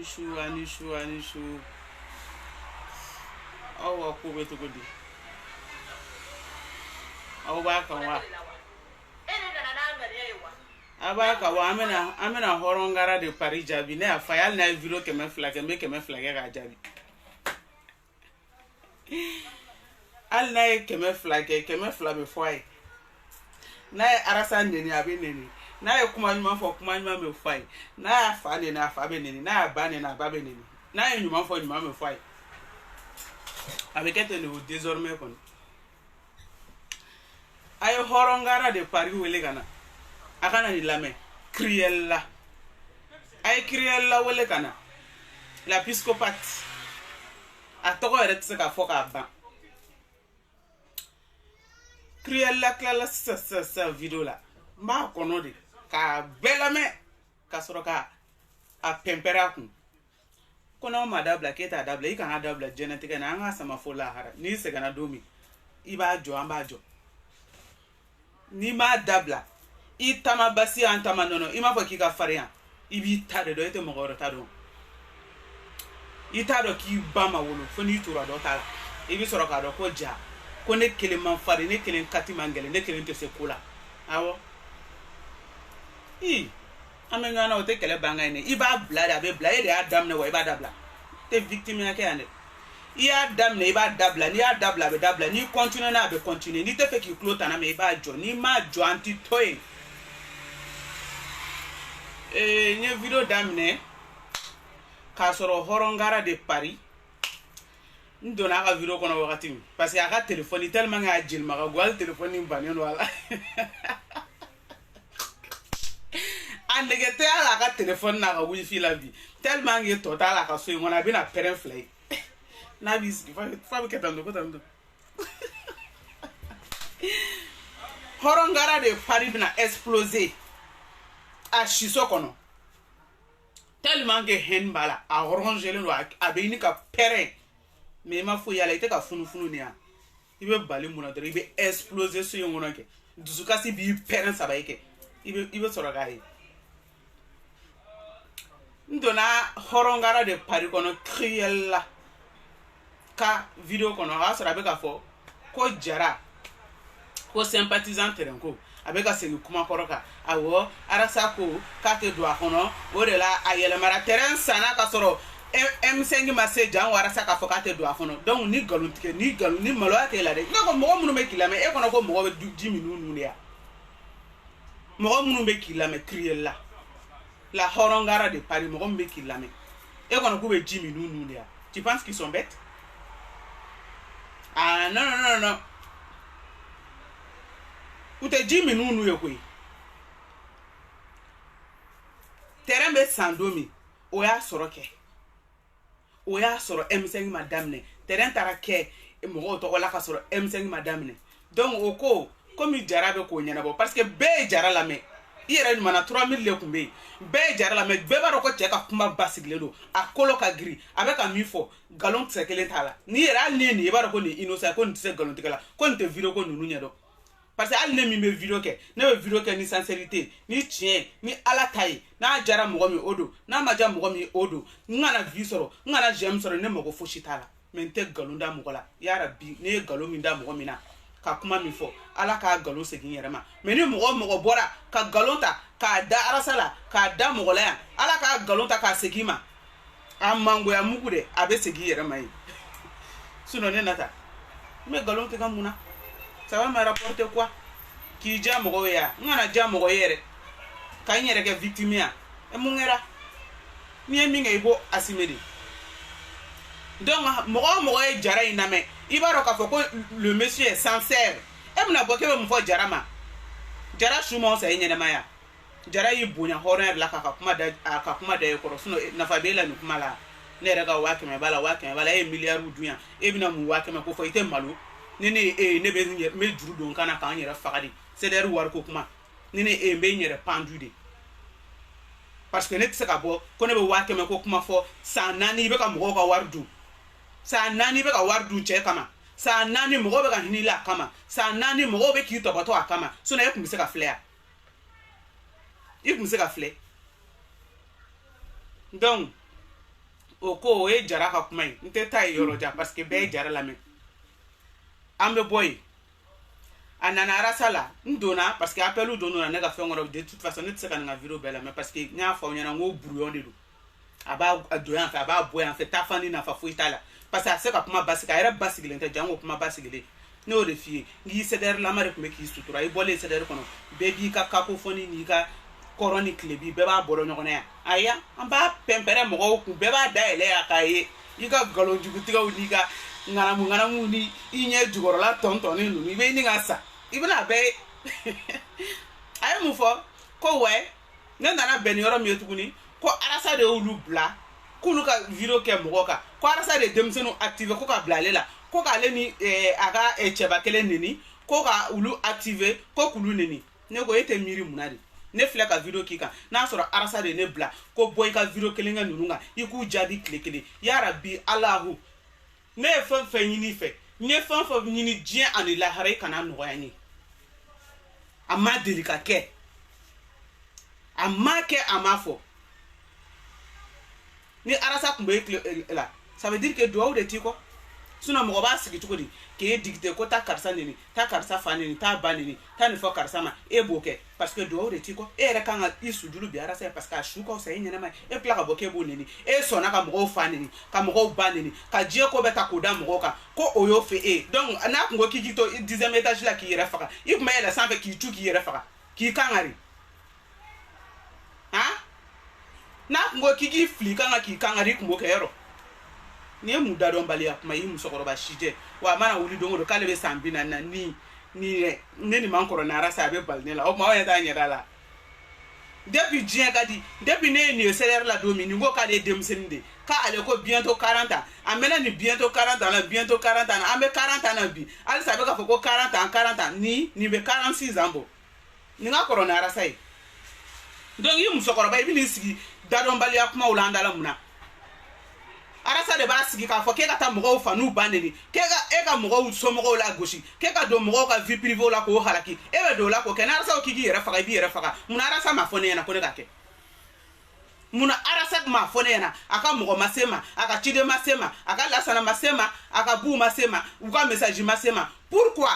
anishu. Awa ko beto godi. Awa ka wa. Aba ka wa amena horongara de Paris jabi ne afayal na video keme flage ga jabi. Al na keme flage foi. Na arasa neni abi neni. Na kuma nyuma me foi. Na afa ne na afa be neni. Na aba ne na aba be neni. Na nyuma me foi. Avec elle désormais kon. Ay horongara de Paris wele kana. Akana ni lame Criella. Ay Criella wele kana. La psychopathe. Atoko eretse ka foka ba. Criella kala sa video la. Ma kono de ka belame ka soroka a pempera kun. Kona ma dabla keta dabla I kana dabla genetique na anga sama fola hara ni se kana domi iba jo amba jo ni ma dabla I tama basi antama nono ima fo kika farian ibi tade do ete mogoro tado itado ki bama wolo fo ni tura do tala ibi soroka do ko ja ko ne kele man fari ne kele kati mangele ne kele te se kula awo amenga na ote kele banga ine iba blada be blade adam ne wa iba dabla te victime yake ande iya adam ne iba dabla ni adabla be dabla ni continue na be continue ni te fe ki clota na me iba jo ni ma jo anti toy nye video damne ka soro horongara de Paris ndona ka video kono wakati mi parce que aka téléphone tellement nga jil maka gwal téléphone mbani no wala ande ke te ala ka téléphone na ka wifi la vie tellement ngi total aka so ngona bi na parent fly na bis fa ke tamdo ko tamdo horongara de Paris bina exploser a shiso kono tellement que hen bala a orange le no a be ni ka parent mais ma fo yala ite ka funu ni a ibe bali muna dore ibe exploser so ngona ke dusuka si bi parent sabaike ibe soro ga yi ndona horongara de Paris kono Criella ka video kono ha sora be ka fo ko jara ko sympathisant terenko abeka sengi kuma koroka awo arasa ko ka te do akono ore la ayele mara terrain sana ka soro M5 message an warasa ka fo ka te do akono donc ni galutike ni galu ni malo ate la de ko mo munu me kilame e kono ko mo be 10 minutes ya mo munu be kilame Criella la horongara de Paris mo be kilame e kono ko be 10 minutes ya tu penses qu'ils sont bêtes? Ah non ute Jimmy nunu yekwe terrain be sandomi oya soroke oya soro M5 madame ne terrain tarake mo to wala ka soro M5 madame ne donc oko comme jarabe ko nyana bo parce que be jara la me ire ni mana 3000 le kumbe be jara la me be ba ko cheka kuma basigle do akolo ka gri avec a mifo galon tsekele tala ni era ni ba ko ni inosa ko ntse galon tikala ko nte video ko nunu nyado parce que al ne mi me video ke ni sincérité ni tien ni ala taille na jara mo mi odo na maja mo mi odo ngana vie soro ngana jem soro ne mo ko foshitala mente galunda mo kola ya rabbi ne galo mi nda mo mi na ka kuma mi fo ala ka galo segin yerema mais ni mo bora ka galonta ka da arasala ka da mo kola ala ka galonta ka segima amango ya mugude abe segin yerema yi suno ne nata me galonta ka muna ça va me rapporter quoi qui ja mogo ya ngana ja mogo yere ka nyere ke victime ya e mungera ni mi ngai bo asimedi donc mogo e jara iname ibaro ka foko le monsieur est sincère e mna boke be mfo jara ma jara shumo sa nyene maya jara yibunya horon la ka kuma da e koro suno na fabela ni kuma la ne rega wakeme bala e milliard dunya e bina mu wakeme ko fo ite malu nene ne be me juru don kana kan yere fagadi c'est der war ko kuma nene be yere pendu de parce que ne tse ka bo ko ne be wake me ko kuma fo sa nani be ka mo ka wardu sa nani be ka wardu che kama sa nani mo be ka hinila kama sa nani mo be ki to bato akama so na yekum se ka flair yekum se ka flair donc o ko o ye jara ka kuma ye n tɛ taa ye yɔrɔ jan parce que bɛɛ ye jara lamɛn an bɛ bɔ yen a nana arasa la n donna parce que appelu donna ne ka fɛn kɔrɔ de toute façon ne tɛ se ka nin ka vidéo bɛɛ lamɛn parce que n y'a fɔ aw ɲɛna n ko brouillon de don a b'a don yan fɛ a b'a bɔ yan fɛ taa fan ni nafa foyi t'a la parce que a tɛ se ka kuma basigi a yɛrɛ basigilen tɛ jango kuma basigilen ne y'o de f'i ye n k'i CDR lama de tun bɛ k'i sutura i bɔlen CDR kɔnɔ bɛɛ b'i ka cacophonie n'i ka kɔrɔ ni kilebi bɛɛ b'a bɔra ɲɔgɔn na yan aya an b'a pɛnpɛrɛ mɔgɔw kun bɛɛ b'a dayɛlɛ yan k'a ye i ka nkalon jugutigɛw n'i ka ŋanamu ŋanamu ni i ɲɛ jukɔrɔla tɔntɔnnen ninnu i bɛ ɲini ka sa i bɛna bɛɛ ye a ye mun fɔ ko wɛ ne nana bɛn ni yɔrɔ min ye tuguni ko arasa de y'olu bila k'olu ka video kɛ mɔgɔ kan ko arasa de ye denmisɛnninw activer ko ka bila ale la ko k'ale ni a ka cɛba kelen neni ko ka olu activer ko k'olu neni ne ko e tɛ miiri mun na de ne filɛ ka video k'i kan n'a sɔrɔ arasa de ne bila ko bɔ i ka video kelen kɛ ninnu kan i k'u jaabi tile kelen yarabi alahu ne ye fɛn fɛn ɲini fɛ n ye fɛn fɛn ɲini diɲɛ ani lahara i kana nɔgɔya n ye a ma deli ka kɛ a ma kɛ a ma fɔ ni arasa tun bɛ la ça veut dire que duwawu de t'i kɔ sinon mɔgɔ b'a sigi cogo di k'e dicté ko taa karisa neni taa karisa fa neni taa ba neni taa nin fɔ karisa ma e b'o kɛ parce que duwawu de t'i kɔ e yɛrɛ kan ka i sujulu bi arasa ye parce que a su ka fisa e ɲɛnama ye e tila ka bɔ k'e b'o neni e sɔnna ka mɔgɔw fa neni ka mɔgɔw ba neni ka diɲɛ ko bɛɛ ta k'o da mɔgɔw kan ko o y'o fɛ e donc n'a kun ko k'i k'i to 10e étage la k'i yɛrɛ faga i kun bɛ yɛlɛ sanfɛ k'i tu k'i yɛrɛ faga k'i kangari han n'a kun ko k'i k'i fili kan ka k'i kangari i kun b'o kɛ yɔrɔ ni ye mun da dɔn baliya kuma i musokɔrɔba si jɛ wa a mana wuli don o don k'ale bɛ san 40 na ni ne ni man kɔrɔ ni arasa a bɛ bali ne la o tuma aw ɲɛ t'a ɲɛda la depuis diɲɛ ka di depuis ne ye nin ye CDR la don min nin ko k'ale ye denmisɛnnin de k'ale ko bientôt 40 ans a mɛnna nin bientôt 40 ans la bientôt 40 ans na an bɛ 40 ans na bi halisa a bɛ k'a fɔ ko 40 ans 40 ans nin bɛ 46 ans bɔ nin ka kɔrɔ ni arasa ye donc i musokɔrɔba i bɛ n'i sigi dadɔnbaliya kumaw la an dala mun na arasa de b'a sigi k'a fɔ k'e ka taa mɔgɔw fa n'u ba neni e ka mɔgɔw somɔgɔw la gosi k'e ka don mɔgɔw ka vie privée la k'o halaki e bɛ don o la k'o kɛ ni arasa ko k'i k'i yɛrɛ faga i b'i yɛrɛ faga munna arasa m'a fɔ ne ɲɛna ko ne ka kɛ munna arasa m'a fɔ ne ɲɛna a ka mɔgɔ ma se ma a ka ciden ma se ma a ka lasana ma se ma a ka buw ma se ma u ka message ma se ma pourquoi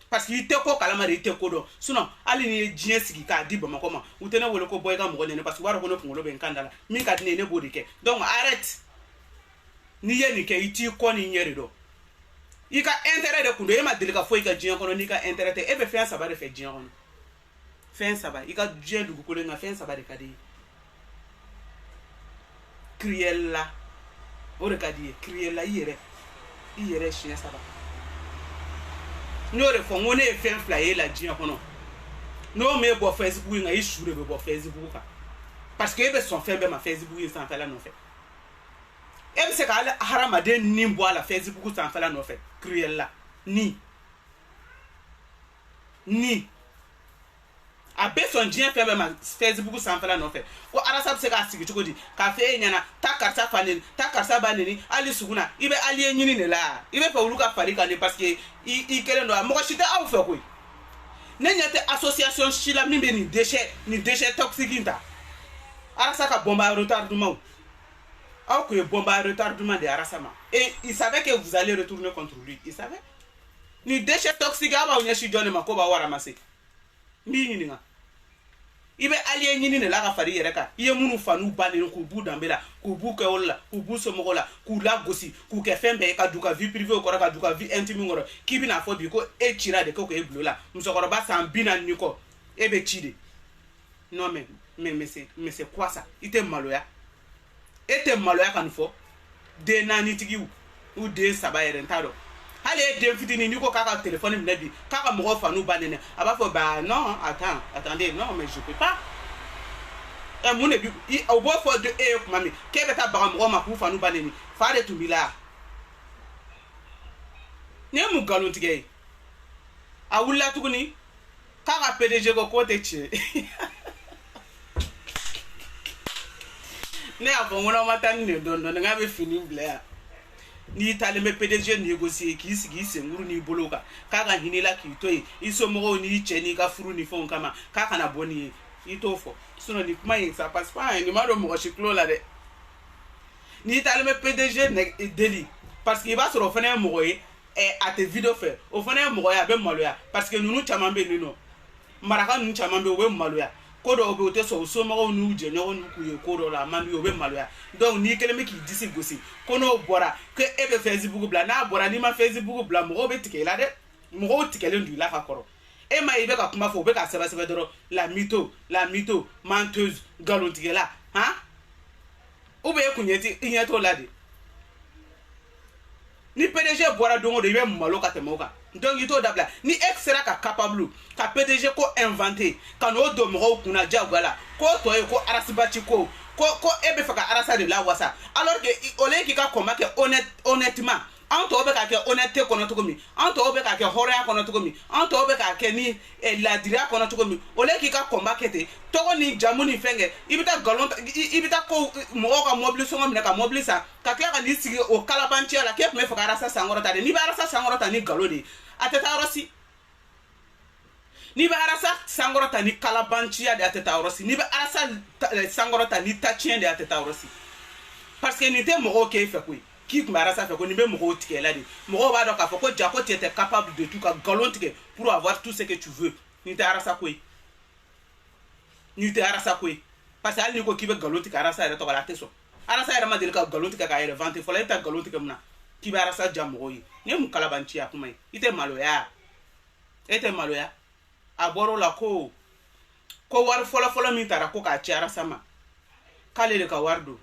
parce que i tɛ ko kalama de i tɛ ko dɔn sinon hali ni ye diɲɛ sigi k'a di Bamakɔ ma u tɛ ne wele ko bɔ i ka mɔgɔ neni parce que u b'a dɔn ko ne kunkolo bɛ n kan da la min ka di ne ye ne b'o de kɛ donc arrête n'i ye nin kɛ i t'i kɔ n'i ɲɛ de dɔn i ka intérêt de kun don e ma deli ka fɔ i ka diɲɛ kɔnɔ n'i ka intérêt tɛ e bɛ fɛn saba de fɛ diɲɛ kɔnɔ fɛn saba i ka diɲɛ dugukolo in ka fɛn saba de ka di ye crielle la o de ka di ye crielle la i yɛrɛ siɲɛ saba n y'o de fɔ n ko ne ye fɛn fila ye la diɲɛ kɔnɔ n'o m'e bɔ Facebook in kan i su de bɛ bɔ Facebook kan parce que e bɛ sɔn fɛn bɛɛ ma Facebook in sanfɛla nɔfɛ e bɛ se ka hali hadamaden nin bɔ a la Facebook sanfɛla nɔfɛ crielle la ni a bɛ sɔn diɲɛ fɛn bɛɛ ma Facebook sanfɛla nɔfɛ ko arasa bɛ se k'a sigi cogo di k'a fɔ e ɲɛna taa karisa fa neni taa karisa ba neni hali sugu na i bɛ allié ɲini de la i bɛ fɛ olu ka far'i kan de parce que i kelen don a mɔgɔ si tɛ aw fɛ koyi ne ɲɛ tɛ association si la min bɛ nin déchet toxique in ta arasa ka bombe à retardement aw kun ye bombe à retardement de arasa ma et il savait que vous allez retourner contre lui il savait ni déchet toxique aw b'aw ɲɛsin jɔn de ma ko b'aw ramasser n b'i ɲininka i bɛ allié ɲini de la ka fari yɛrɛ kan i ye minnu fa n'u ba neni k'u b'u danbe la k'u b'u kɛwale la k'u b'u somɔgɔw la k'u lagosi k'u kɛ fɛn bɛɛ ye ka du ka vie privée kɔrɔ ka du ka vie intime kɔrɔ k'i bɛna fɔ bi ko e cira de ko k'e bilo la musokɔrɔba san 40 ni kɔ e bɛ ci de non mais c'est quoi ça i tɛ maloya e tɛ maloya ka nin fɔ den naani tigiw u den saba yɛrɛ n t'a dɔn hali e den fitinin n'i ko k'a ka téléphone minɛ bi k'a ka mɔgɔw fa n'u ba neni a b'a fɔ bah non attendez non mais je peux pas mun de bi o b'o fɔ e ye kuma min k'e bɛ taa baga mɔgɔw ma k'u fa n'u ba neni fa de tun b'i la nin ye mun nkalontigɛ ye a wulila tuguni k'a ka PDG ko k'o tɛ tiɲɛ ne y'a fɔ n ko n'aw ma taa ni nin dɔɔnin dɔɔnin n k'a bɛ fini bila yan n'i taalen bɛ PDG négocier k'i sigi i senkuru n'i bolo kan k'a ka hinɛ i la k'i to yen i somɔgɔw n'i cɛ n'i ka furu ni fɛnw kama k'a kana bɔ nin ye i t'o fɔ sinon nin kuma in ça passe pas nin ma don mɔgɔ si tulo la dɛ Ni t'as le PDG délit. Parce qu'il va se refaire un mourir et à tes vidéos fait. Au fond, un mourir avec Maloya. Parce que nous chamambe nous. Maraka nous chamambe ou Maloya. Kodo obe so somoro nous généraux nous couille kodo la manu obe Maloya. Donc ni quelqu'un qui dit gosi. Kono bora que ebe Facebook bla na bora ni ma Facebook bla mo obe tike la de. Mo tike le ndu la ka koro. Et ma ibe ka kuma fo be ka seba seba doro la mytho menteuse galontique là hein ou be kunyeti inyeto la de ni PDG bora dongo de ibe malo ka temoka donc ito dabla ni ex sera ka capable ka PDG ko inventer ka no do mo kuna jagala ko to e ko arasibati ko ebe faka arasa de la wasa alors que ole ki ka combat que honnêtement en to be ka ke honnêteté kono to komi en to be ka ke horea kono to komi en to be ka ke ni la diria kono to komi ole ki ka combat kete to ko ni jamuni fenge ibita galon ibita ko mo ka mobile so ngam ka mobile sa ka kla ka ni sigi o kalabanchi ala ke me faka rasa sangoro ta de ni ba rasa sangoro ta ni galodi ateta rosi ni ba rasa sangoro ta ni kalabanchi de ateta rosi ni ba rasa sangoro ta ni tachien de ateta rosi parce que ni te mo ke fe kui qui m'arrasa fait qu'on y met mon ticket là dit mon va donc à faut que Jaco tu étais capable de tout galon ticket pour avoir tout ce que tu veux ni te arrasa quoi parce que ali ko qui veut galon ticket arrasa et to la teso arrasa et ma dire que galon ticket ka ere vente faut la ta galon ticket mna qui va arrasa jamoro yi ni mu kalabanchi ya kuma ite maloya aboro la ko war fola mi tara ko ka chiara sama kale le ka wardo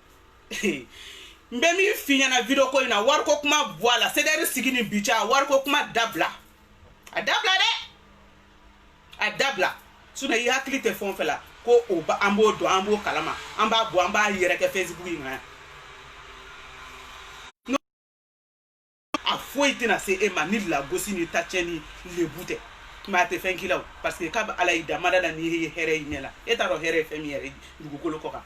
mbemi finya na video ko ina war ko kuma voila c'est derrière sigini bicha war ko kuma dabla suna yi hakli te fon fela ko o ba ambo do ambo kalama amba bo amba yere ke Facebook ina no a foiti na se ema ni la gosi ni tacheni le bute ma te fenkila parce que ka ala ida madana ni here inela etaro here femiere dugu kolo koka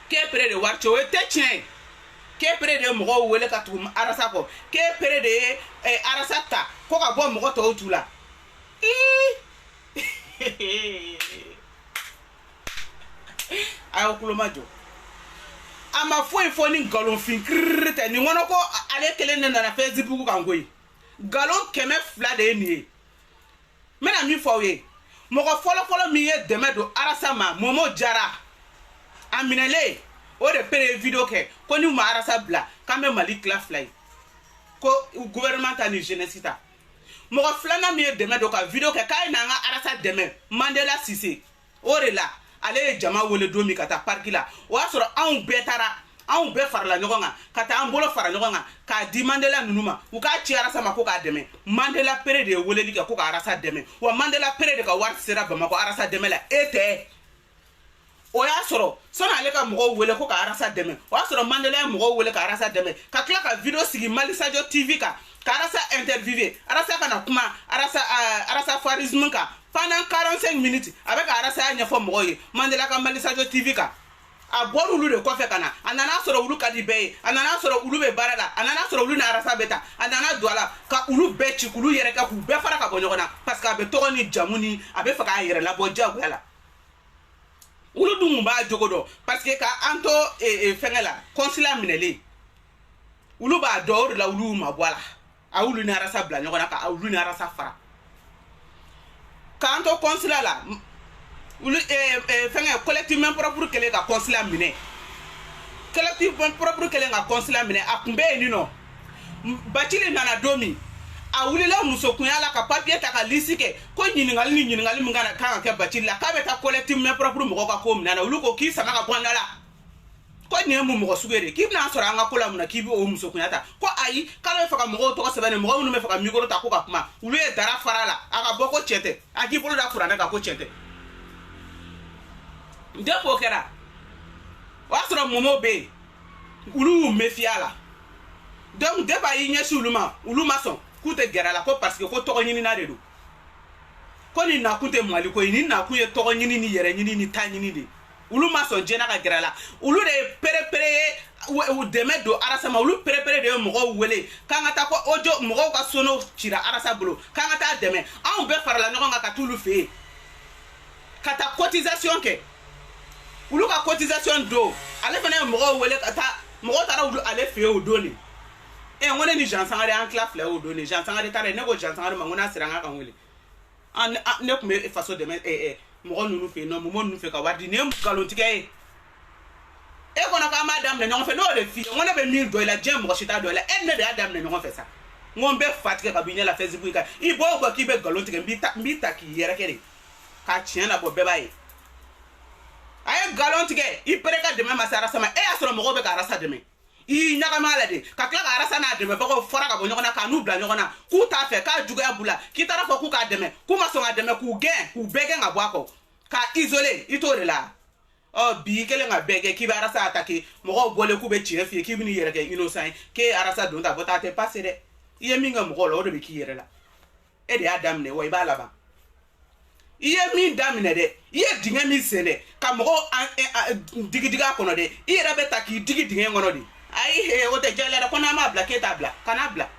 ke près de warcho e techien ke près de mo wele ka tu arasa ko ke près de arasa ta ko ka bo mo to tula ayo kulo majo ama fo ni galon fin krite ni wono ko ale kele na Facebook kan goyi galon keme fla de ni mena mi fo we mo ko folo mi ye deme do arasa ma momo jara aminele o de pere video ke ko ni ma arasa bla kame malik la fly ko gouvernement ani jeunesse ta mo ko flana mi deme do ka video ke kay na nga arasa deme Mandela Cissé o re la ale jama wole do mi kata parkila o asoro an betara an be farla nyogonga kata an bolo fara nyogonga ka di Mandela nunuma u ka ci arasa ma ko ka deme Mandela pere de wole li ka ko ka arasa deme wa Mandela pere de ka war sera ba ma ko arasa deme la ete o ya soro sona ale ka mo wele ko ka arasa deme o ya soro Mandela mo wele ka arasa deme ka kla ka video sigi Malisajo TV ka arasa interviewer arasa kana kuma arasa farisme ka pendant 45 minutes avec arasa nya fo mo ye Mandela ka Malisajo TV ka a boru lu de ko fe kana anana soro ulu ka di be anana soro ulu be barada anana soro ulu na arasa beta anana douala ka ulu be chikulu yere ka ku be fara ka bonyona parce que abe to ni jamuni abe fa ka yere la boja yala ulu dum ba jogodo parce que ka anto fengela consulat minele ulu ba dor la ulu ma boala a ulu ni arasa bla nyona ka a ulu ni arasa fara ka anto consulat la ulu fenge collectivement propre kele ka consulat mine collectivement propre kele ka consulat mine akumbe ni no bachile nana domi a wulila muso kunya la ka papier ta ka lisike ko nyingali mungana ka ka bachila ka beta collectivement propre mo ka ko mna na uluko ki sama ka kwandala ko ni mu mo sugere ki na sora nga kola muna ki bi o muso kunya ta ko ayi kala fa ka mo to ka sebane mo mu me fa ka migoro ta ko ka kuma ulu e dara farala aka boko chete aki bolo da kurana ka ko chete depo kera wasro momo be ulu mefiala donc deba yi nyesu uluma son kute gerala ko parce que ko to nyini na redo ko ni na kute mali ko ni na kuye to nyini ni yere nyini ni ta nyini de uluma son jena ka gerala ulu de pere u deme do arasa ma ulu pere de mo wele kanga ta ko ojo mo ka sono chira arasa bolo kanga ta deme an be farala no nga ka tulu fe kata cotisation ke ulu ka cotisation do ale fana mo wele kata mo tara ulu ale fe o do ni e ngone ni Jean Sangare en clap le o do ni Jean Sangare tara ne go Jean Sangare mangona siranga kan wele an ne ko me façon de mo nunu fe no mo nunu fe ka wadi ne galontique e kono ka madame ne ñon fe no de fi ngone be mil do la jëm mo chita do la en ne de adam ne ñon fe ça ngon be fatike ka binya la Facebook ka i bo ko ki be galontique mbita ki yere kere ka tien la bo be baye ay galontique i preka de même asara sama e asoro mo be ka rasa de me i nyaga malade ka kla ka rasa na de me bako fora ka bo ñona ka nu bla ñona ku ta fe ka juga ya bula ki tara fo ku ka de me ku ma so nga de me ku gen ku bege nga bo ako ka isolé ito de la oh bi kele nga bege ki ba rasa attaquer mo bole ku be tie fi ki bini yere ke innocent ke arasa don ta bota te passer de iye minga mo lo de ki yere la e de adam ne wo ibala ba iye min damine de iye dinga mi sele ka mo digidiga kono de iye rabe ta ki digidiga ngono de ai he o te jele ko na ma bla ke ta bla kana bla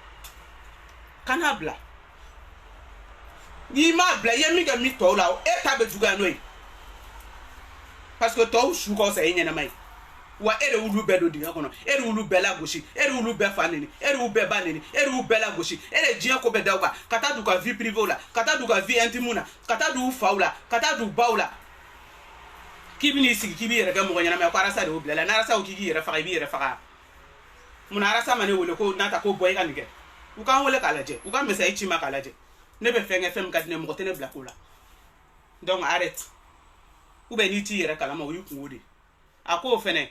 ni ma bla iye minga mi to la e ta be juga no parce que to shu ko se nyena mai wa ere ulu be do dinga kono ere ulu be la goshi ere ulu be fanini ere ulu be banini ere ulu be la goshi ere jien ko be dawa kata du ka vie privée la kata du ka vie intime na kata du faula kata du baula kibini sigi kibi yere ga mo nyana me ko arasa de oblela na arasa o kigi yere fa bi yere fa mun arasa mane wole ko nata ko boy kan nge u kan wole kala je u kan mesa ichi ma kala je ne be fenge fem kadine mo tene blakula donc arrête ou be ni ti yere kala ma o yu kunode ako fene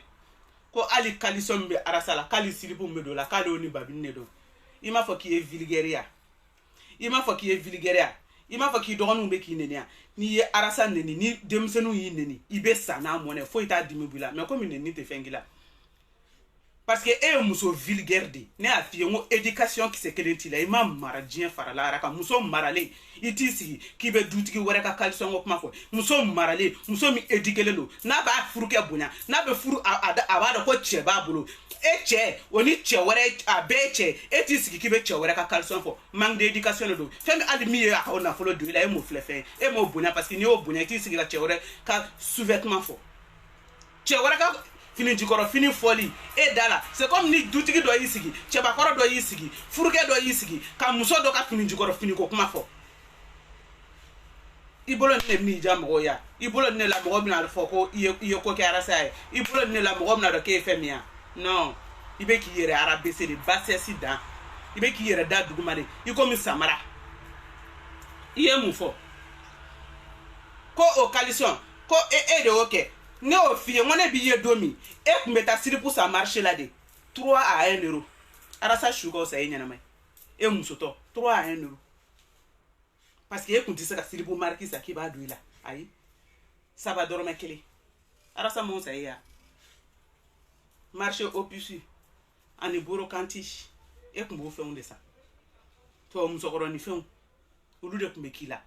ko ali kalisson be arasala kali silipu be do la kali oni babine do ima fo ki e vulgaire ima fo ki e vulgaire ima fo ki dogonu be ki nenia ni ye arasa neni ni demsenu yi neni ibe sana mone fo ita dimibula mais comme neni te fengila parce que e muso vulgaire de ne a fi ngo éducation qui se kelenti la ima maradien farala araka muso marale iti si ki be dutigi wore ka kalisson ngo kuma fo muso marale muso mi éduquer lo na ba furu ke bunya na be furu abada ko che ba bulu e che oni che wore a be che eti si ki be che wore ka kalisson fo manque d'éducation do femi ali mi ya ka ona folo do la e mo flefe e mo bunya parce que ni o bunya eti si la che wore ka sous-vêtement fo che wore ka fini jikoro fini foli e dala c'est comme ni dutigi do yisigi cheba koro do yisigi furuke do yisigi ka muso do ka fini jikoro fini ko kuma fo ibolo ne mi jamo ya ibolo ne la mo bina fo ko iye ko ke arasa e ibolo ne la mo bina do ke femia non ibe ki yere arabe se de basse dan ibe ki yere da dugumare iko mi samara iye mu fo ko o coalition ko e de oke ne o fie ngone bi ye domi e kumeta siri pour ça marcher là de 3 à 1 euro arasa shugo sa yenya na mai e musoto 3 à 1 euro parce que e kunti sa siri pour marquer ça qui va douila ayi ça va dormir kele arasa mon sa ya marché au puci ani boro kanti e kumbo fe onde ça to musokoro ni fe olu de kumbekila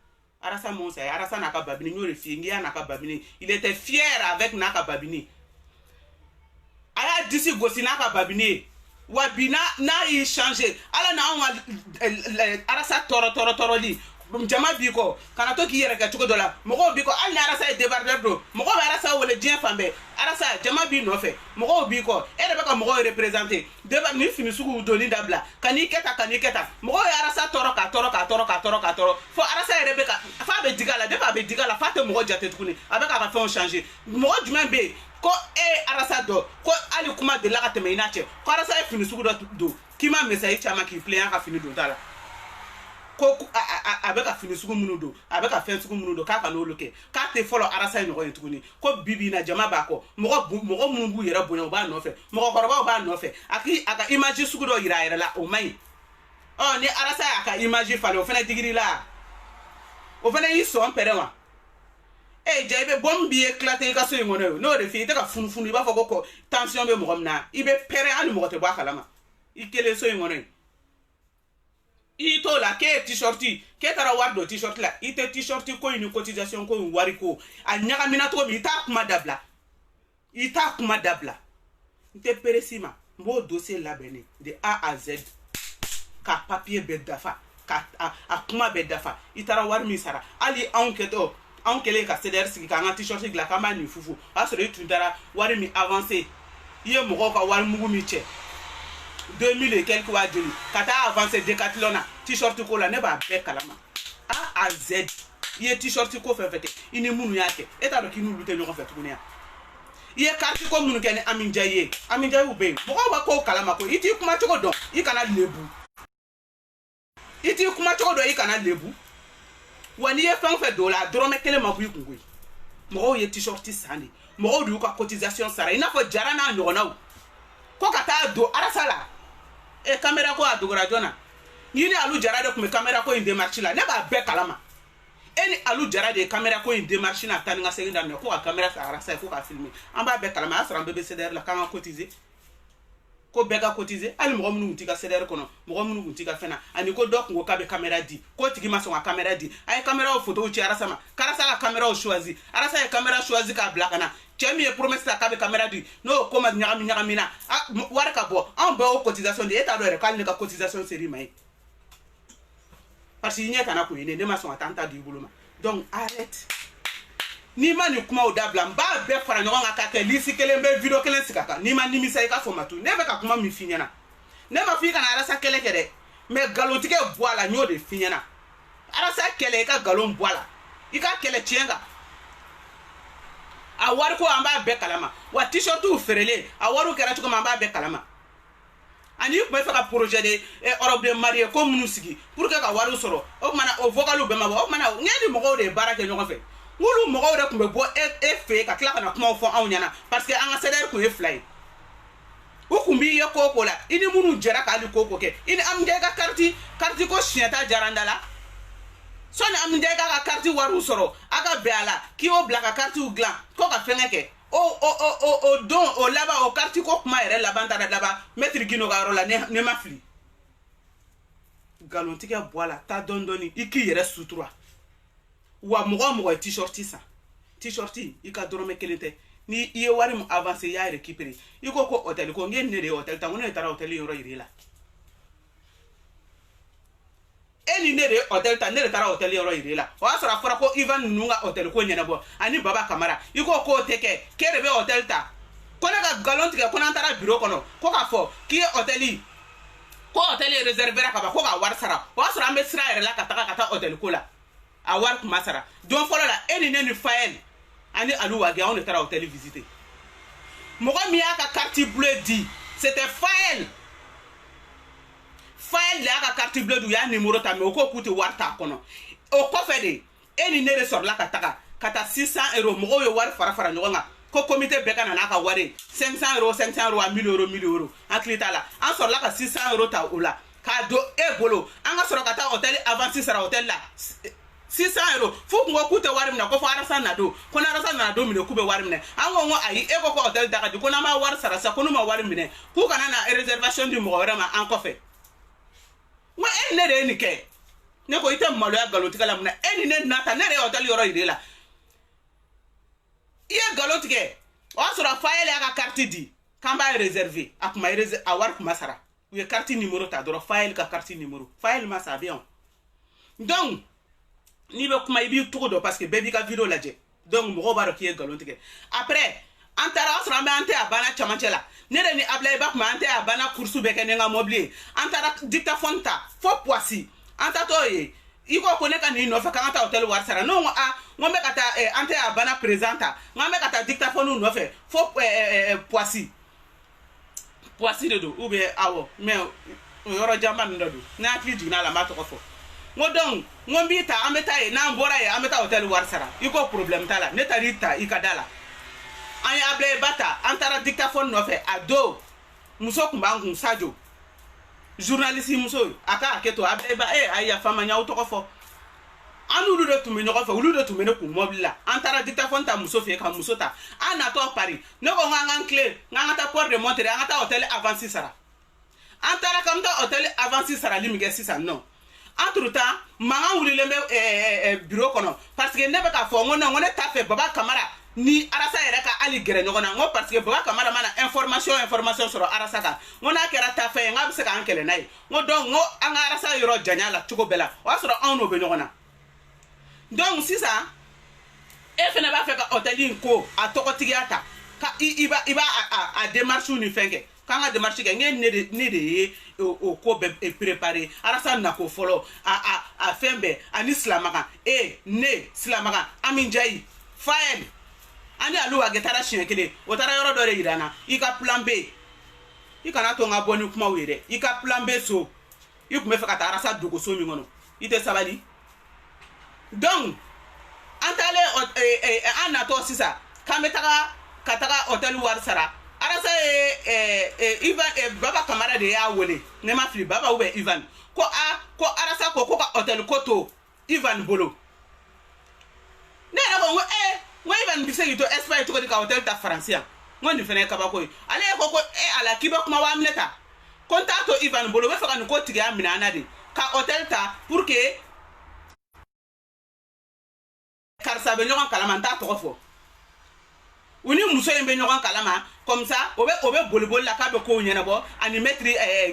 arasa monsa arasa naka babini nyore fiengi naka babini il était fier avec naka babini aya disi gosi naka babini wabina na il changer ala na on arasa toro li jama biko kana to ki yere ka tuko dola mogo biko al na arasa e débarder do mogo arasa wole dien fambe arasa jama bi no fe mogo biko e de baka mogo représenter débat ni fini suku doni dabla kani keta mogo arasa toro fo arasa e rebeka fa be digala de fa be digala fa te mogo jate tukuni abeka ka fait changer mogo jumen be ko e arasa do ko ali kuma de la ka teme inache ko arasa e fini suku do kima message chama ki player ka fini do dala ko abeka fini sugu munudo abeka fen sugu munudo ka no loke ka te follow arasa nyo ko tukuni ko bibi na jama ba ko mogo mungu yera bonya ba no fe mogo koroba ba no fe aka image sugu do yira la o mai oh ni arasa aka image fale o fena digiri la o fena yi so amperewa e jaibe bombi éclater ka so ngono no de fi te ka funu ba fo ko tension be mo na ibe pere ani mo te ba kalama ikele so ngono ito la ke t-shirti ke tara wardo t-shirt la ite t-shirti ko une cotisation ko wari ko anyaga minato mi ta kuma dabla nte peresima mbo dossier la bene de A à Z ka papier bedafa ka akuma bedafa itara war mi sara ali enquête an kele ka CDR sigi ka an t-shirt gila ka ma ni fufu a sɔrɔ i tun taara wari mi avancer i ye mɔgɔw ka wari mugu mi cɛ 2000 et quelques wa joli ka taa avancer Decathlon na t-shirt ko la ne b'a bɛɛ kalama A à Z i ye t-shirt ko fɛn fɛn kɛ i ni minnu y'a kɛ e t'a dɔn k'i n'olu tɛ ɲɔgɔn fɛ tuguni ya i ye carte ko minnu kɛ ni Ami Ndiaye ye Ami Ndiaye bɛ yen mɔgɔw b'a ko kalama ko i t'i kuma cogo dɔn i kana lebu i t'i kuma cogo dɔn i kana lebu wa n'i ye fɛn o fɛn don o la dɔrɔmɛ kelen ma bɔ i kun koyi mɔgɔw ye t-shirt san de mɔgɔw de y'u ka cotisation sara i n'a fɔ Jara n'a ɲɔgɔnnaw ko ka taa don arasa la caméra ko a dogora joona ni ni Alu Jara de tun bɛ caméra ko in démarche la ne b'a bɛɛ kalama e ni Alu Jara de ye caméra ko in démarche na taa ni ka segin daminɛ ko ka caméra fɛ arasa ye ko ka filmer an b'a bɛɛ kalama a y'a sɔrɔ an bɛɛ bɛ CDR la k'an ka cotiser ko bɛɛ ka cotiser hali mɔgɔ minnu tun t'i ka CDR kɔnɔ mɔgɔ minnu tun t'i ka fɛn na ani ko dɔ tun ko k'a bɛ caméra di k'o tigi ma sɔn ka caméra di a ye caméra photo ci arasa ma karasa ka caméra choisi arasa ye caméra choisi k'a bila ka na cɛ min ye promesse ta k'a bɛ caméra di n'o ko ma ɲagami na wari ka bɔ anw bɛɛ o cotisation de e t'a dɔn yɛrɛ k'ale ne ka cotisation ser'i ma ye parce que i ɲɛ kana kun ye ne ma sɔn ka taa n ta di i bolo ma donc arrête n'i ma nin kumaw dabila n b'a bɛɛ fara ɲɔgɔn kan k'a kɛ lisi kelen bɛ video kelen sigi a kan n'i ma nimisa i ka fɔ ma tu ne bɛ ka kuma min f'i ɲɛna ne ma f'i kana arasa kɛlɛ kɛ dɛ mais nkalontigɛ bɔ a la n y'o de f'i ɲɛna arasa kɛlɛ i ka nkalon bɔ a la i ka kɛlɛ tiɲɛ kan a wari ko an b'a bɛɛ kalama wa t-shirtiw feerelen a wariw kɛra cogo min an b'a bɛɛ kalama ani tun bɛ fɛ ka projet de Europe de marié ko minnu sigi pour que ka wariw sɔrɔ o kumana o vocaliw bɛɛ ma bɔ o kumana n ye ni mɔgɔw de ye baara kɛ ɲɔgɔn fɛ olu mɔgɔw de tun bɛ bɔ e fɛ yen ka tila ka na kumaw fɔ anw ɲɛna parce que an ka CDR tun ye 2 ye u tun b'i ye ko o ko la i ni minnu jɛra k'ale ko o ko kɛ i ni Ami Ndiaye ka carte ko siɲɛ ta Jara da la sɔni Ami Ndiaye k'a ka carte wariw sɔrɔ a ka bɛn a la k'i y'o bila ka cartew dilan ko ka fɛngɛ kɛ o don o laban o carte ko kuma yɛrɛ laban taara laban maître Gino ka yɔrɔ la ne ma fili nkalontigɛ bɔ a la taa dɔɔni dɔɔni i k'i yɛrɛ sutura wa mɔgɔ ye t-shirt san t-shirt i ka dɔrɔmɛ kelen tɛ ni i ye wari mu avancer i y'a récupérer i ko ko hôtel ko n ye ne de ye hôtel ta n ko ne taara hôtel yɔrɔ yir'e la e ni ne de ye hôtel ta ne de taara hôtel yɔrɔ yir'e la o y'a sɔrɔ a fɔra ko Ivan ninnu ka hôtel ko ɲɛnabɔ ani Baba Kamara i ko k'o tɛ kɛ k'e de bɛ hôtel ta ko ne ka nkalon tigɛ ko n'an taara bureau kɔnɔ ko k'a fɔ k'i ye hôtel ko hôtel ye réservé ka ban ko ka wari sara o y'a sɔrɔ an bɛ sira yɛrɛ la ka taa hôtel ko la a wari kuma sara don fɔlɔ la e ni ne ni Fayel ani Alu Wage anw de taara hôtel visiter mɔgɔ min y'a ka carte bleue di c'était Fayel de y'a ka carte bleue di u y'a numéro ta mais o ko k'u tɛ wari t'a kɔnɔ o kɔfɛ de e ni ne de sɔrɔla ka taga ka taa 600 euros mɔgɔw ye wari fara ɲɔgɔn kan ko comité bɛɛ ka na n'a ka wari 500 euros a 1000 euros an hakili t'a la an sɔrɔla ka 600 euros ta o la k'a don e bolo an ka sɔrɔ ka taa hôtel avance sara hôtel la 600 euros fo kun ko k'u tɛ wari minɛ ko fo arasa na don ko ni arasa nana don minɛ k'u bɛ wari minɛ an ko n ko ayi e ko ko hôtel da ka di ko n'an ma wari sara sa ko n'u ma wari minɛ k'u kana na réservation di mɔgɔ wɛrɛ ma an kɔfɛ n ko e ni ne de ye nin kɛ ne ko i tɛ maloya nkalontigɛ la mun na e ni ne nata ne de ye hôtel yɔrɔ yir'e la i ye nkalon tigɛ o y'a sɔrɔ Fayel y'a ka carte di k'an b'a réserver a wari kuma sara u ye carte numéro ta dɔrɔn Fayel ka carte numéro Fayel ma sa bien donc n'i bɛ kuma i b'i cogo dɔn parce que bɛɛ b'i ka video lajɛ donc mɔgɔw b'a dɔn k'i ye nkalon tigɛ après an taara o y'a sɔrɔ an bɛ an tɛ a banna camancɛ la ne de ni Ablaye Ba kuma an tɛ a banna course bɛɛ kɛ ni n ka mobili ye an taara dictaphone ta fo Poissy an taatɔ ye i ko ne ka n'i nɔfɛ k'an ka taa hôtel wari sara ne ko n ko n bɛ ka taa an tɛ a banna président ta n k'an bɛ ka taa dictaphone nɔfɛ fo Poissy de don ou bien awɔ mais yɔrɔ janba ninnu de don ne hakili jiginna a la n b'a tɔgɔ fɔ n ko donc n ko n b'i ta an bɛ taa yen n'an bɔra yen an bɛ taa hôtel wari sara i ko problème t'a la ne taar'i ta i ka da la an ye Ablaye Ba ta an taara dictaphone nɔfɛ a don muso tun b'an kun Sadio journaliste muso a ka hakɛ to Ablaye Ba a ye yafa n ma n y'aw tɔgɔ fɔ an n'olu de tun bɛ ɲɔgɔn fɛ olu de tun bɛ ne kun mobili la an taara dictaphone ta muso fɛ yen ka muso ta an natɔ Paris ne ko n k'an k'an tilen n k'an ka taa port de Monterrey an ka taa hôtel avance sara an taara k'an bɛ taa hôtel avance sarali min kɛ sisan nɔ entre temps mankan wulilen bɛ bureau kɔnɔ parce que ne bɛ k'a fɔ n ko non n ko ne t'a fɛ Baba Kamara ni arasa yɛrɛ ka hali gɛrɛ ɲɔgɔn na n ko parce que Baba Kamara mana information sɔrɔ arasa kan n ko n'a kɛra ta fɛn ye n k'a bɛ se k'an kɛlɛ n'a ye n ko donc n ko an ka arasa yɔrɔ janya la cogo bɛɛ la o y'a sɔrɔ anw n'o bɛ ɲɔgɔn na donc sisan e fana b'a fɛ ka hôtel in ko a tɔgɔtigiya ta ka i b'a a démarche ni fɛn kɛ k'an ka démarche kɛ ne de ye o ko bɛɛ préparé arasa nako fɔlɔ a fɛn bɛɛ ani silamakan ne silamakan Amin Jayi Fayel ani alu wa taara siɲɛ kelen o taara yɔrɔ dɔ de yira na i ka plan B i kana to n ka bɔ ni kumaw ye dɛ i ka plan B so i tun bɛ fɛ ka taa arasa dogo so min kɔnɔ i tɛ sabali donc an taalen an natɔ sisan k'an bɛ taga ka taga hôtel wari sara arasa Ivan Baba Kamara de y'a wele ne ma fili Baba ou bien Ivan ko arasa ko ka hôtel ko to Ivan bolo ne yɛrɛ ko ngo Ivan bɛ se k'i to Espagne cogo di ka hôtel ta Faransi yan ngo nin fana ye kabako ye ale ko ala k'i bɛ kuma 1 minute ta ko n t'a to Ivan bolo n bɛ fɛ ka nin ko tigiya minɛ an na de ka hôtel ta pour que karisa bɛ ɲɔgɔn kalama n t'a tɔgɔ fɔ u ni muso in bɛ ɲɔgɔn kalama comme ça o bɛ boli la k'a bɛ kow ɲɛnabɔ ani maître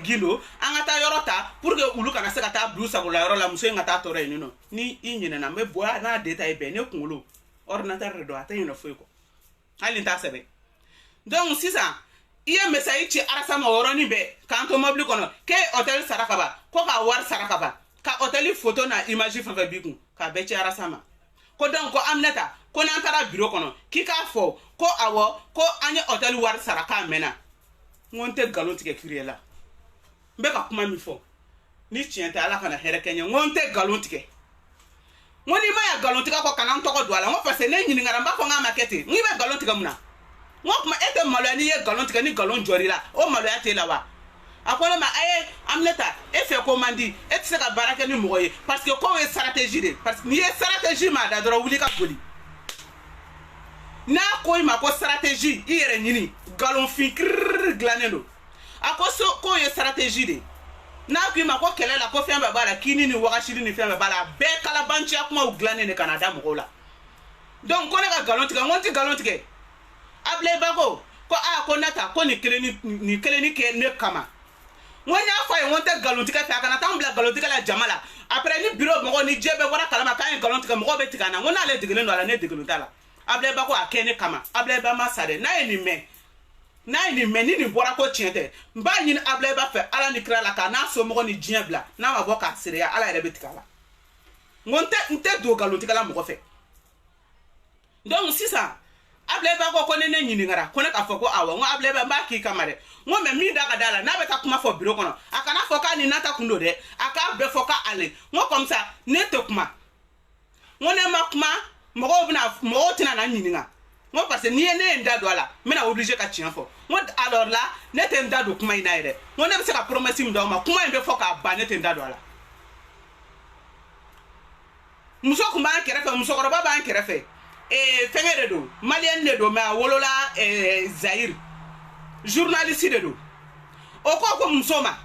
Gindo an ka taa yɔrɔ ta pour que olu kana se ka taa bila u sagola yɔrɔ la muso in ka taa tɔɔrɔ yen nɔ ni i ɲinɛna n bɛ bɔ n'a détail bɛɛ ne kunkolo ordinateur de don a tɛ ɲinɛ foyi kɔ hali n t'a sɛbɛn donc sisan i ye message ci arasa ma yɔrɔnin bɛɛ k'an to mobili kɔnɔ k'e hôtel sara ka ban ko k'a wari sara ka ban ka hôtel photo na image fɛn fɛn b'i kun k'a bɛɛ ci arasa ma ko donc ko Aminata ko n'an taara bureau kɔnɔ k'i k'a fɔ ko awɔ ko an ye hôtel wari sara k'a mɛnna n ko n tɛ nkalon tigɛ kiri la n bɛ ka kuma min fɔ ni tiɲɛ tɛ Ala kana hɛrɛ kɛ n ye n ko n tɛ nkalon tigɛ n ko n'i ma ya nkalon tigɛ kɔ kana n tɔgɔ don a la n ko parce que ne ɲininkara n b'a fɔ n k'a ma kɛ ten n ko i bɛ nkalon tigɛ mun na n ko kuma e tɛ maloya n'i ye nkalon tigɛ ni nkalon jɔr'i la o maloya t'e la wa a ko ne ma Aminata e fɛ ko man di e tɛ se ka baara kɛ ni mɔgɔ ye parce que kow ye stratégie de parce que n'i ye stratégie ma da dɔrɔn wuli ka boli n'a ko i ma ko stratégie i yɛrɛ ɲini nkalonfin kiriri dilannen don a ko kow ye stratégie de n'a ko i ma ko kɛlɛ la ko fɛn bɛɛ b'a la kini ni wagasili ni fɛn bɛɛ b'a la bɛɛ kalabanciya kumaw dilannen de ka na da mɔgɔw la donc ko ne ka nkalon tigɛ n ko n tɛ nkalon tigɛ Ablaye Bako ko ko Nata ko nin kelen ni kɛ ne kama n ko n y'a fɔ a ye n ko n tɛ nkalon tigɛ fɛ a kana taa n bila nkalon tigɛ la jama la après ni bureau mɔgɔ ni jɛ bɛɛ bɔra kalama k'an ye nkalon tigɛ mɔgɔw bɛ tigɛ an na n ko n'ale degelen don a la ne degelen t'a la Ablaye Bako a kɛ ne kama Ablaye Ba ma sa dɛ n'a ye nin mɛn ni nin bɔra ko tiɲɛ tɛ n b'a ɲini Ablaye Ba fɛ Ala ni kira la k'a n'a somɔgɔ ni diɲɛ bila n'a ma bɔ k'a sereya Ala yɛrɛ bɛ tigɛ a la n ko n tɛ don nkalon tigɛ la mɔgɔ fɛ donc sisan Ablaye Ba ko ne ɲininkara ko ne k'a fɔ ko awɔ n ko Ablaye Ba n b'a k'i kama dɛ n ko mais min da ka d'a la n'a bɛ taa kuma fɔ bureau kɔnɔ a kana fɔ k'a ni Nata kun don dɛ a k'a bɛɛ fɔ k'ale n ko comme ça ne tɛ kuma n ko ne ma kuma mɔgɔw tɛna na ɲininka n ko parce que n'i ye ne ye n da don a la n bɛna obligé ka tiɲɛ fɔ n ko alors là ne tɛ n da don kuma in na yɛrɛ n ko ne bɛ se ka promesse min d'aw ma kuma in bɛ fɔ k'a ban ne tɛ n da don a la muso kun b'an kɛrɛfɛ musokɔrɔba b'an kɛrɛfɛ fɛngɛ de don maliyɛn de don mais a wolola Zayiri journaliste de don o ko muso ma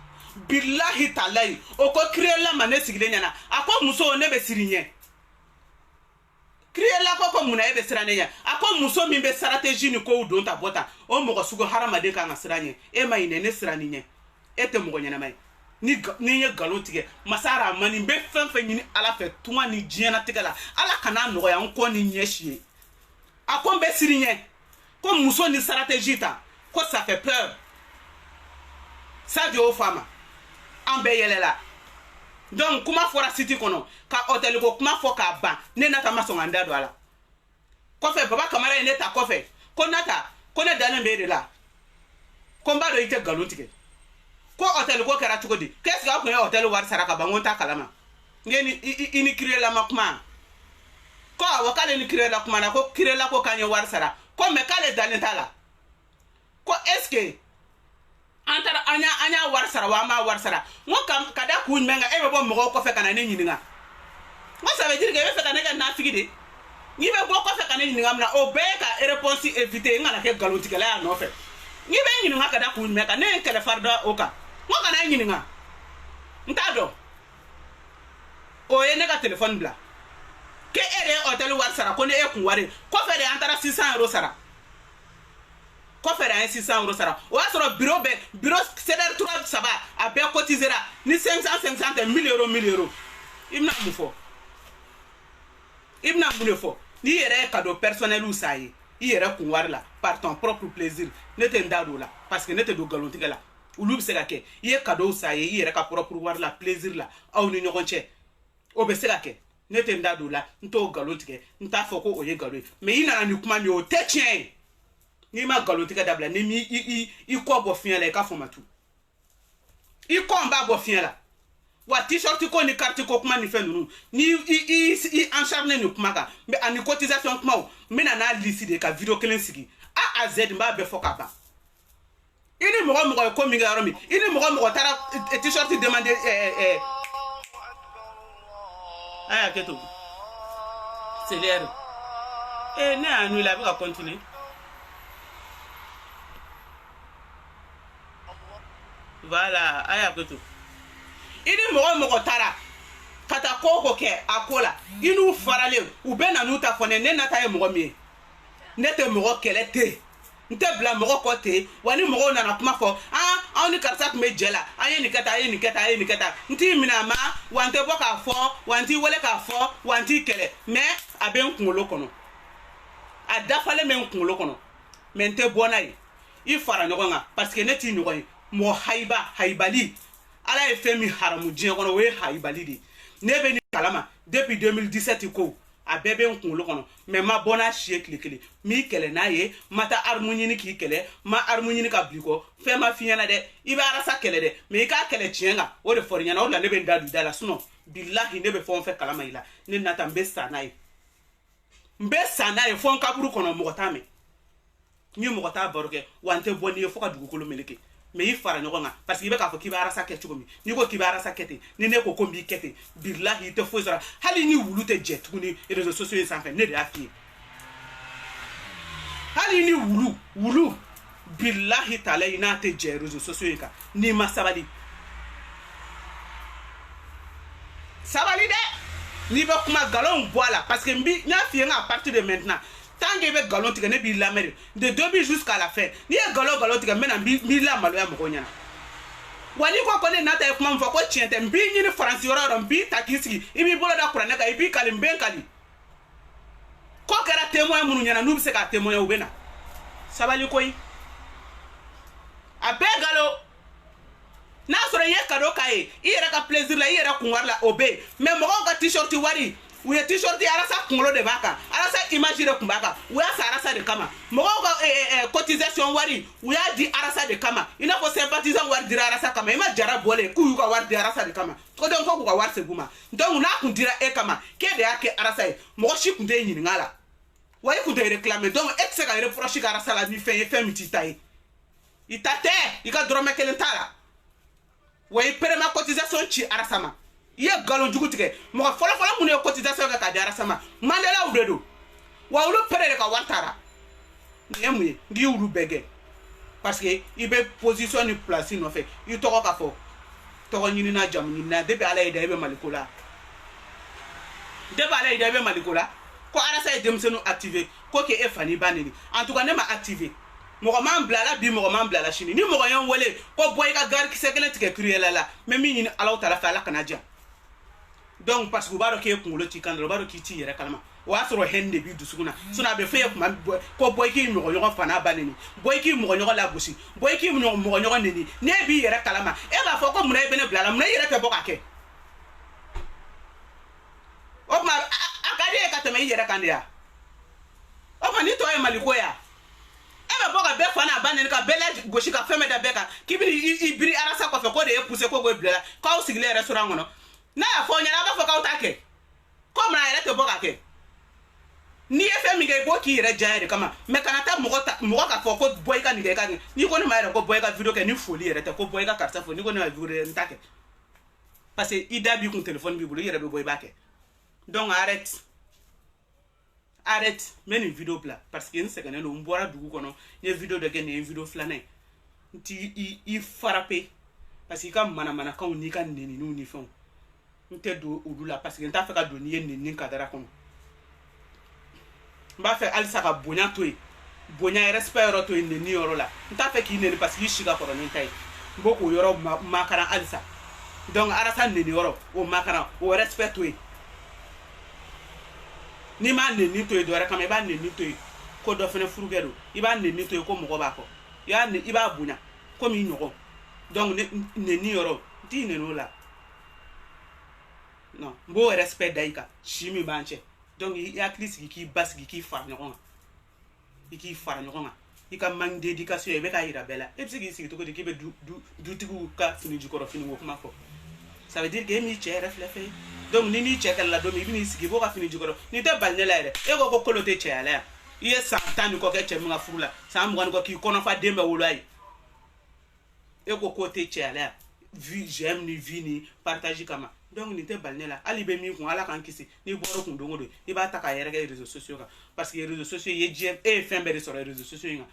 bilahi talayi o ko kiriyela ma ne sigilen ɲɛna a ko muso ne bɛ siri ɲɛ kiriyela ko munna e bɛ siran ne ɲɛ a ko muso min bɛ stratégie ni kow don ta bɔ ta o mɔgɔ sugu hadamaden kan ka siran ɲɛ e ma ɲinɛ ne siran ni ɲɛ e tɛ mɔgɔ ɲɛnama ye ni ye nkalon tigɛ masa Rahamani n bɛ fɛn fɛn ɲini Ala fɛ tuma ni diɲɛlatigɛ la Ala kana nɔgɔya n kɔ ni ɲɛsi ye a ko n bɛ siri ɲɛ ko muso ni stratégie ta ko ça fait peur ça dit aux femmes an bɛɛ yɛlɛla donc kuma fɔra siti kɔnɔ ka hôtel ko kuma fɔ k'a ban ne Nata ma sɔn ka n da don a la kɔfɛ Baba Kamara ye ne ta kɔfɛ ko Nata ko ne dalen b'e de la ko n b'a dɔn i tɛ nkalon tigɛ ko hôtel ko kɛra cogo di qu'est-ce que a kun ye hôtel wari sara ka ban n ko n t'a kalama i ni kiriyela ma kuma ko awɔ k'ale ni kiriyela kuma na ko kiriyela ko k'an ye wari sara ko mais k'ale dalen t'a la ko est-ce que an y'a wari sara wa an b'a wari sara n ko ka da kun jumɛn kan e bɛ bɔ mɔgɔw kɔfɛ ka na ne ɲininka n ko ça veut dire que e bɛ fɛ ka ne kɛ nafigi de n'i bɛ bɔ kɔfɛ ka ne ɲininka min na o bɛɛ ye ka réponse éviter n kana kɛ nkalontigɛla y'a nɔfɛ n'i bɛ n ɲininka ka da kun jumɛn kan ne ye kɛlɛ fari da o kan n ko kana e ɲininka n t'a dɔn o ye ne ka téléphone bila ke e de ye hôtel wari sara ko ne e kun wari kɔfɛ de an taara 600 € sara kɔfɛ de an ye 600 € sara o y'a sɔrɔ bureau CDR3 saba a bɛɛ cotisera ni 500 tɛ 1000 € i bɛna mun fɔ i bɛna mun de fɔ ni yɛrɛ cadeau personnel ou sa ye i yɛrɛ kun wari la par ton propre plaisir ne tɛ n da don la parce que ne tɛ don galontigɛ la olu bɛ se ka kɛ i ye cadeau sa ye i yɛrɛ ka propre wari la plaisir la aw ni ɲɔgɔn cɛ o bɛ se ka kɛ ne tɛ n da don la n t'o galon tigɛ n t'a fɔ ko o ye galon ye mais i nana ni kuma min ye o tɛ tiɲɛ ye n'i ma galon tigɛ dabila ni i kɔ bɔ fiɲɛ la i ka fɔmatu i kɔ b'a bɔ fiɲɛ la wa t-shirt ko ni carte ko kuma ni fɛn ninnu ni i encharné ni kuma kan mais ani cotisation kumaw n bɛna n'a liste de ka video kelen sigi A à Z n b'a bɛɛ fɔ ka ban i ni mɔgɔ mɔgɔ ye ko min kɛ yɔrɔ min i ni mɔgɔ mɔgɔ taara t-shirt demander aya kɛ to c'est l'heure ne y'a nu la a bɛ ka continuer voilà aya kɛ to i ni mɔgɔ mɔgɔ taara ka taa ko ko kɛ a ko la i n'u faralen u bɛ na n'u ta fɔ ne nata ye mɔgɔ min ye ne tɛ mɔgɔ kɛlɛ ten n tɛ bila mɔgɔ kɔ ten wa ni mɔgɔw nana kuma fɔ anw ni karisa tun bɛ jɛ la an ye nin kɛ tan an ye nin kɛ tan an ye nin kɛ tan n t'i minɛ a ma wa n tɛ bɔ k'a fɔ wa n t'i wele k'a fɔ wa n t'i kɛlɛ mais a bɛ n kunkolo kɔnɔ a dafalen bɛ n kunkolo kɔnɔ mais n tɛ bɔ n'a ye i fara ɲɔgɔn kan parce que ne t'i ɲɔgɔn ye mɔgɔ hayibali ala ye fɛn min haramu diɲɛ kɔnɔ o ye hayibali de ye ne bɛ nin kalama depuis 2017 ko a bɛɛ bɛ n kunkolo kɔnɔ mais ma bɔ n'a si ye tile kelen m'i kɛlɛ n'a ye ma taa armu ɲini k'i kɛlɛ ma armu ɲini ka bili kɔ fɛn ma f'i ɲɛna dɛ i bɛ arasa kɛlɛ dɛ mais i k'a kɛlɛ tiɲɛ kan o de fɔr'i ɲɛna o de la ne bɛ n da don i da la sinon bilahi ne bɛ fɛn o fɛn kalama i la ne nata n bɛ sa n'a ye n bɛ sa n'a ye fɔ n kaburu kɔnɔ mɔgɔ t'a mɛn n ye mɔgɔ t'a baro kɛ wa n tɛ bɔ n'i ye fo ka dugukolo meleke mais i fara ɲɔgɔn kan parce que i bɛ k'a fɔ k'i bɛ arasa kɛ cogo min n'i ko k'i bɛ arasa kɛ ten ni ne ko ko n b'i kɛ ten bilahi i tɛ foyi sɔrɔ hali ni wulu tɛ jɛ tuguni réseaux sociaux in sanfɛ ne de y'a f'i ye hali ni wulu bilahi taala i n'a tɛ jɛ réseaux sociaux in kan n'i ma sabali dɛ n'i bɛ kuma galon bɔ a la parce que n y'a f'i ye n à partir de maintenant tant que i bɛ galon tigɛ ne b'i lamɛn de début jusqu'à la fin n'i ye galon tigɛ n bɛna n b'i lamaloya mɔgɔw ɲɛna wa n'i ko ko ne nata ye kuma min fɔ ko tiɲɛ tɛ n b'i ɲini faransi yɔrɔ yɔrɔ n b'i ta k'i sigi i b'i bolo da kuranɛ kan i b'i kali n bɛ n kali ko kɛra témoin minnu ɲɛna n'u bɛ se k'a témoin u bɛ na sabali koyi a bɛɛ galon n'a sɔrɔ i ye cadeau k'a ye i yɛrɛ ka plaisir la i yɛrɛ kun wari la o bɛ yen mais mɔgɔw ka t-shirt wari u ye t-shirt arasa kunkolo de b'a kan arasa image de kun b'a kan u y'a san arasa de kama mɔgɔw ka cotisation wari u y'a di arasa de kama i n'a fɔ sympathisant wari dira arasa kama i ma jara bɔlen k'u y'u ka wari di arasa de kama ko donc ko k'u ka wari segin u ma donc n'a kun dira e kama k'e de y'a kɛ arasa ye mɔgɔ si kun tɛ ɲininka a la wa i kun tɛ réclamer donc e tɛ se ka reproche kɛ arasa la ni fɛn ye fɛn min t'i ta ye i ta tɛ i ka dɔrɔmɛ kelen t'a la wa i paiement cotisation ci arasa ma i ye galon jugu tigɛ mɔgɔ fɔlɔfɔlɔ minnu ye cotisation kɛ k'a di arasa ma mandelaw de don wa olu pere de ka wari taara nin ye mun ye n k'i olu bɛɛ gɛn parce que i bɛ position ni place nɔfɛ i tɔgɔ ka fɔ tɔgɔ ɲinina jamu ɲinina depuis ala y'i da i bɛ maliko la depuis ala y'i da i bɛ maliko la ko arasa ye denmisɛnninw activé ko k'e fani ba neni en tout cas ne ma activé mɔgɔ m'an bila la bi mɔgɔ m'an bila la sini ni mɔgɔ ye n wele ko bɔ i ka gari kisɛ kelen tigɛ kuruyɛlɛ la mɛ min ɲini alaw taala fɛ ala kana diya donc parce que u b'a dɔn k'e kunkolo t'i kan dɔrɔn u b'a dɔn k'i t'i yɛrɛ kalama o y'a sɔrɔ hɛni de b'i dusukun na sinon a bɛ fɔ e kuma ko bɔ i k'i mɔgɔɲɔgɔn fana ba neni bɔ i k'i mɔgɔɲɔgɔn lagosi bɔ i k'i mɔgɔɲɔgɔn neni n'e b'i yɛrɛ kalama e b'a fɔ ko munna e bɛ ne bila la munna i yɛrɛ tɛ bɔ k'a kɛ o tuma a ka di e ka tɛmɛ i yɛrɛ kan de ya o tuma ni tɔ ye maliko ya e bɛ bɔ ka bɛɛ fa n'a ba neni ka bɛɛ lagosi ka fɛn bɛɛ da bɛɛ kan k'i bɛ i biri arasa kɔfɛ ko de ye poussé ko k'o bila la k'aw sigilen restaurant kɔnɔ n'a y'a fɔ aw ɲɛna a b'a fɔ k'aw t'a kɛ ko munna a yɛrɛ tɛ bɔ k'a kɛ n'i ye fɛn min kɛ i b'o k'i yɛrɛ diya de kama mɛ kana taa mɔgɔ ka fɔ ko bɔ i ka nin kɛ i ka nin n'i ko ne ma yɛrɛ ko bɔ i ka video kɛ ni foli yɛrɛ tɛ ko bɔ i ka karisa fo n'i ko ne ma video n t'a kɛ parce que i da b'i kun téléphone b'i bolo i yɛrɛ bɛ bɔ i b'a kɛ donc arrête n bɛ nin video bila parce que n sɛgɛnnen don n bɔra dugu kɔnɔ n ye video dɔ kɛ nin ye video filanan ye n t'i frappé parce que i ka manamanakanw n'i ka neniniw ni fɛnw n tɛ don olu la parce que n t'a fɛ ka don n'i ye nenini kadara kɔnɔ n b'a fɛ halisa ka bonya to yen bonya respect yɔrɔ to yen nenini yɔrɔ la n t'a fɛ k'i neni parce que i si ka kɔrɔ ni n ta ye n b'o k'o yɔrɔ makaran halisa donc arasa neni yɔrɔ o makaran o respect to yen ni ma nenni to ye dɔ wɛrɛ kama i b'a nenni to ye ko dɔ fɛnɛ furukɛ don i b'a nenni to ye ko mɔgɔ b'a kɔ i b'a bonya komi i ɲɔgɔn donc nenni yɔrɔ n t'i neni o la non n b'o respect da i kan si min b'an cɛ donc i hakili sigi k'i basigi k'i fara ɲɔgɔn kan i k'i fara ɲɔgɔn kan i ka manque d'éducation i bɛ k'a yira bɛɛ la e bɛ se k'i sigi cogo di k'i bɛ dutigiw ka fini jukɔrɔ fini ko kuma fɔ ça veut dire que e m'i cɛ yɛrɛ filɛ fɛ ye donc ni n'i cɛ kɛlɛla don min i bɛ n'i sigi i b'o ka fini jukɔrɔ n'i tɛ bali ne la yɛrɛ e ko ko kolo tɛ cɛya la yan i ye san 10 ni kɔ kɛ cɛ min ka furu la san 20 ni kɔ k'i kɔnɔfa den bɛ wolo a ye e ko k'o tɛ cɛya la yan j'aime ni vie ni partage kama donc nin tɛ bali ne la hali bɛ min kun ala k'an kisi n'i bɔra kun don o don i b'a ta k'a yɛrɛ kɛ réseaux sociaux kan parce que réseaux sociaux i ye diɲɛ e ye fɛn bɛɛ de sɔrɔ réseaux sociaux in kan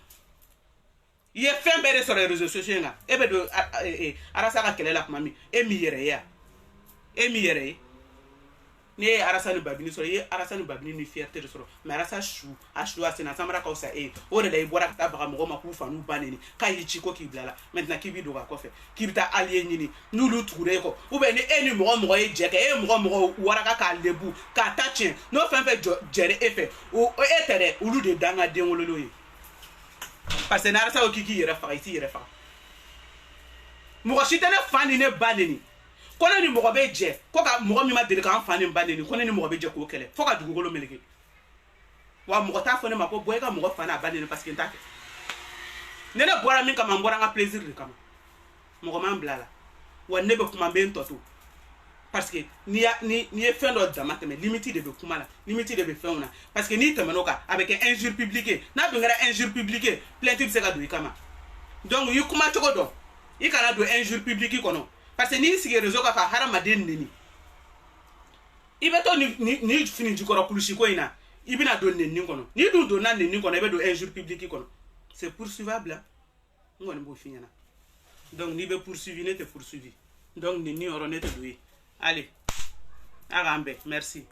i ye fɛn bɛɛ de sɔrɔ réseaux sociaux in kan e bɛ don arasa ka kɛlɛ la tuma min e m'i yɛrɛ ye yan e m'i yɛrɛ ye n'i ye arasa ni babini sɔrɔ i ye arasa ni babini ni fierté de sɔrɔ mais arasa su a su a senna samara ka fisa e ye o de la i bɔra ka taa baga mɔgɔw ma k'u fa n'u ba neni k'a y'i ci ko k'i bila la maintenant k'i b'i dogo a kɔfɛ k'i bɛ taa allié ɲini n'olu tugura e kɔ ou bien ni e ni mɔgɔ ye jɛ kɛ e ye mɔgɔ waraka k'a lebu k'a ta tiɲɛ n'o fɛn fɛn jɛra e fɛ e tɛ dɛ olu de dan ka den wololenw ye parce que ni arasa ko k'i k'i yɛrɛ faga i t'i yɛrɛ faga mɔgɔ si tɛ ne fa ni ne ba neni ko ne ni mɔgɔ bɛ jɛ ko ka mɔgɔ min ma deli k'an fa ni ba neni ko ne ni mɔgɔ bɛ jɛ k'o kɛlɛ fo ka dugukolo meleke wa mɔgɔ t'a fɔ ne ma ko bɔ e ka mɔgɔ fa n'a ba neni parce que n t'a kɛ ne bɔra min kama n bɔra n ka plaisir de kama mɔgɔ m'an bila la wa ne bɛ kuma n bɛ n tɔ to parce que n'i ye fɛn dɔ dama tɛmɛ limite de bɛ kuma la limite de bɛ fɛnw na parce que n'i tɛmɛn'o kan a bɛ kɛ injure publique n'a dun kɛra injure publique plainte bɛ se ka don i kama donc i kuma cogo dɔn i kana don injure publique kɔnɔ parce que n'i sigi réseau kan ka hadamaden neni i bɛ to ni fini jukɔrɔ kulusi ko in na i bɛna don neni kɔnɔ n'i dun donna neni kɔnɔ i bɛ don injure publique kɔnɔ c'est poursuivable n kɔni b'o f'i ɲɛna donc n'i bɛ poursuivi ne tɛ poursuivi donc neni yɔrɔ ne tɛ don ye allez a k'an bɛn merci